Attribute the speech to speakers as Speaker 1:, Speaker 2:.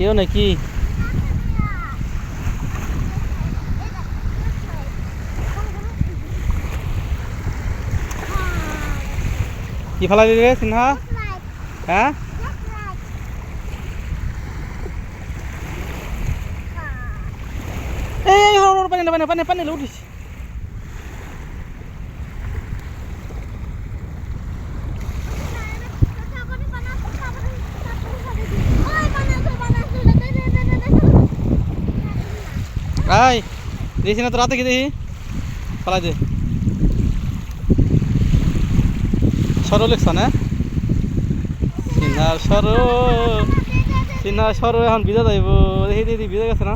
Speaker 1: কেউ নাকি কি ফেলালি রে সিনহা? হ্যাঁ এই পানি পানি পানি পানি উঠিস। আই দেখি না তো রাতে কি দেখি ফেলাই দে সরো লেখছ না সিনহার সরো এখন ভিজা যাইব দেখি দিদি ভিজা গেছে না।